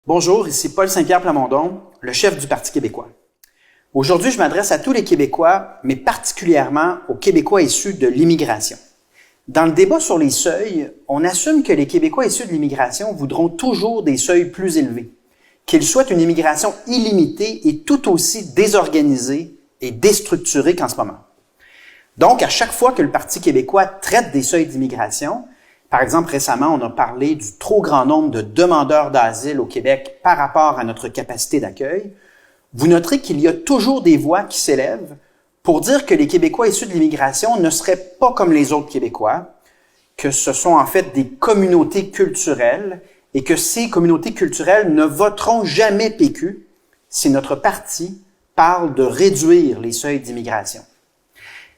Bonjour, ici Paul Saint-Pierre Plamondon, le chef du Parti québécois. Aujourd'hui, je m'adresse à tous les Québécois, mais particulièrement aux Québécois issus de l'immigration. Dans le débat sur les seuils, on assume que les Québécois issus de l'immigration voudront toujours des seuils plus élevés, qu'ils souhaitent une immigration illimitée et tout aussi désorganisée et déstructurée qu'en ce moment. Donc, à chaque fois que le Parti québécois traite des seuils d'immigration, par exemple, récemment, on a parlé du trop grand nombre de demandeurs d'asile au Québec par rapport à notre capacité d'accueil. Vous noterez qu'il y a toujours des voix qui s'élèvent pour dire que les Québécois issus de l'immigration ne seraient pas comme les autres Québécois, que ce sont en fait des communautés culturelles et que ces communautés culturelles ne voteront jamais PQ si notre parti parle de réduire les seuils d'immigration.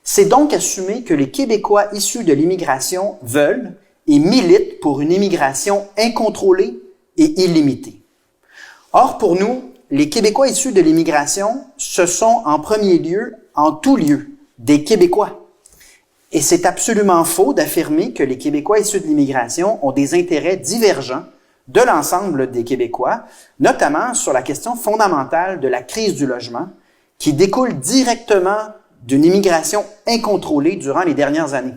C'est donc assumer que les Québécois issus de l'immigration veulent et militent pour une immigration incontrôlée et illimitée. Or, pour nous, les Québécois issus de l'immigration, ce sont en premier lieu, en tout lieu, des Québécois. Et c'est absolument faux d'affirmer que les Québécois issus de l'immigration ont des intérêts divergents de l'ensemble des Québécois, notamment sur la question fondamentale de la crise du logement, qui découle directement d'une immigration incontrôlée durant les dernières années.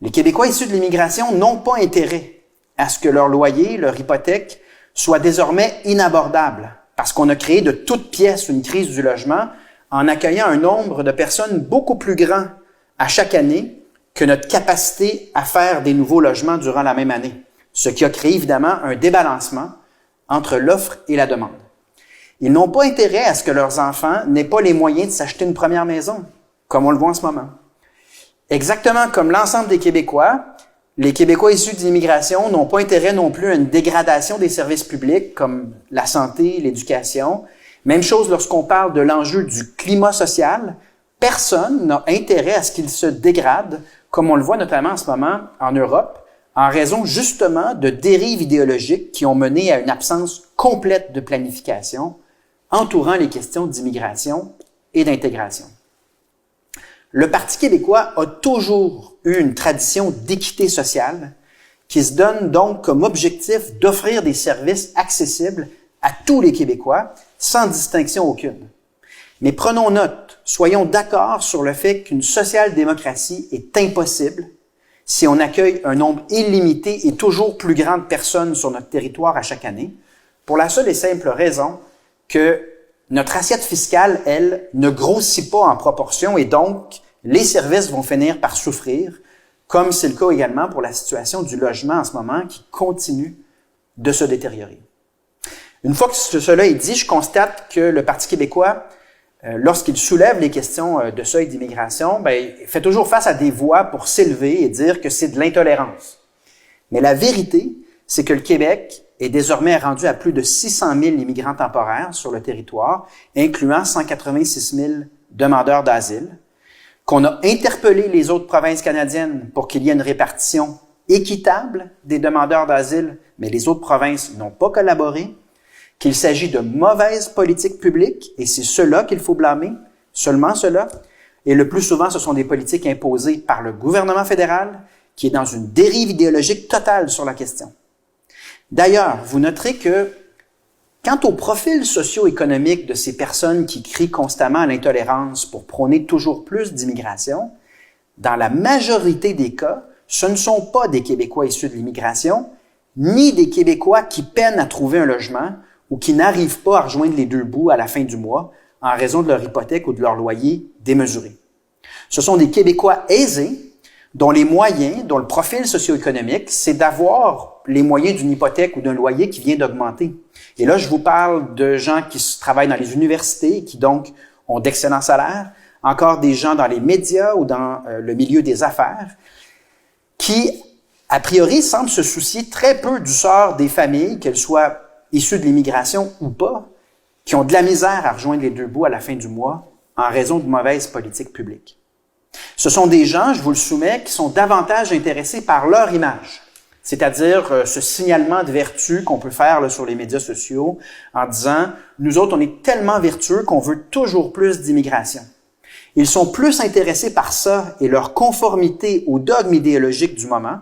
Les Québécois issus de l'immigration n'ont pas intérêt à ce que leur loyer, leur hypothèque, soient désormais inabordables, parce qu'on a créé de toutes pièces une crise du logement en accueillant un nombre de personnes beaucoup plus grand à chaque année que notre capacité à faire des nouveaux logements durant la même année, ce qui a créé évidemment un débalancement entre l'offre et la demande. Ils n'ont pas intérêt à ce que leurs enfants n'aient pas les moyens de s'acheter une première maison, comme on le voit en ce moment. Exactement comme l'ensemble des Québécois, les Québécois issus de l'immigration n'ont pas intérêt non plus à une dégradation des services publics comme la santé, l'éducation. Même chose lorsqu'on parle de l'enjeu du climat social. Personne n'a intérêt à ce qu'il se dégrade, comme on le voit notamment en ce moment en Europe, en raison justement de dérives idéologiques qui ont mené à une absence complète de planification entourant les questions d'immigration et d'intégration. Le Parti québécois a toujours eu une tradition d'équité sociale qui se donne donc comme objectif d'offrir des services accessibles à tous les Québécois sans distinction aucune. Mais prenons note, soyons d'accord sur le fait qu'une social-démocratie est impossible si on accueille un nombre illimité et toujours plus grand de personnes sur notre territoire à chaque année, pour la seule et simple raison que notre assiette fiscale, elle, ne grossit pas en proportion et donc les services vont finir par souffrir, comme c'est le cas également pour la situation du logement en ce moment qui continue de se détériorer. Une fois que cela est dit, je constate que le Parti québécois, lorsqu'il soulève les questions de seuil d'immigration, il fait toujours face à des voix pour s'élever et dire que c'est de l'intolérance. Mais la vérité, c'est que le Québec est désormais rendu à plus de 600 000 immigrants temporaires sur le territoire, incluant 186 000 demandeurs d'asile, qu'on a interpellé les autres provinces canadiennes pour qu'il y ait une répartition équitable des demandeurs d'asile, mais les autres provinces n'ont pas collaboré, qu'il s'agit de mauvaises politiques publiques, et c'est cela qu'il faut blâmer, seulement cela, et le plus souvent, ce sont des politiques imposées par le gouvernement fédéral, qui est dans une dérive idéologique totale sur la question. D'ailleurs, vous noterez que quant au profil socio-économique de ces personnes qui crient constamment à l'intolérance pour prôner toujours plus d'immigration, dans la majorité des cas, ce ne sont pas des Québécois issus de l'immigration, ni des Québécois qui peinent à trouver un logement ou qui n'arrivent pas à rejoindre les deux bouts à la fin du mois en raison de leur hypothèque ou de leur loyer démesuré. Ce sont des Québécois aisés dont les moyens, dont le profil socio-économique, c'est d'avoir les moyens d'une hypothèque ou d'un loyer qui vient d'augmenter. Et là, je vous parle de gens qui travaillent dans les universités et qui donc ont d'excellents salaires, encore des gens dans les médias ou dans le milieu des affaires, qui, a priori, semblent se soucier très peu du sort des familles, qu'elles soient issues de l'immigration ou pas, qui ont de la misère à rejoindre les deux bouts à la fin du mois en raison de mauvaises politiques publiques. Ce sont des gens, je vous le soumets, qui sont davantage intéressés par leur image, c'est-à-dire ce signalement de vertu qu'on peut faire sur les médias sociaux en disant « nous autres, on est tellement vertueux qu'on veut toujours plus d'immigration ». Ils sont plus intéressés par ça et leur conformité au dogme idéologique du moment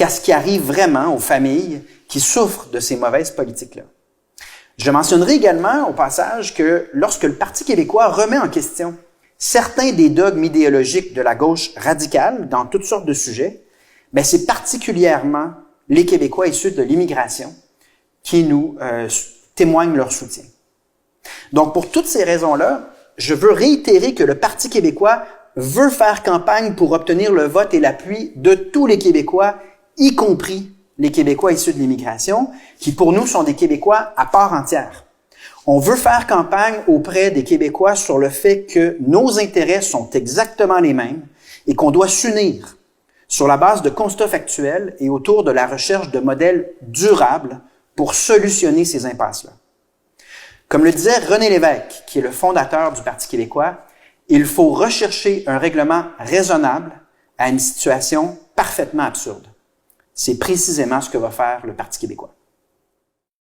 qu'à ce qui arrive vraiment aux familles qui souffrent de ces mauvaises politiques-là. Je mentionnerai également au passage que lorsque le Parti québécois remet en question certains des dogmes idéologiques de la gauche radicale dans toutes sortes de sujets, bien, c'est particulièrement les Québécois issus de l'immigration qui nous témoignent leur soutien. Donc, pour toutes ces raisons-là, je veux réitérer que le Parti québécois veut faire campagne pour obtenir le vote et l'appui de tous les Québécois, y compris les Québécois issus de l'immigration, qui pour nous sont des Québécois à part entière. On veut faire campagne auprès des Québécois sur le fait que nos intérêts sont exactement les mêmes et qu'on doit s'unir sur la base de constats factuels et autour de la recherche de modèles durables pour solutionner ces impasses-là. Comme le disait René Lévesque, qui est le fondateur du Parti québécois, il faut rechercher un règlement raisonnable à une situation parfaitement absurde. C'est précisément ce que va faire le Parti québécois.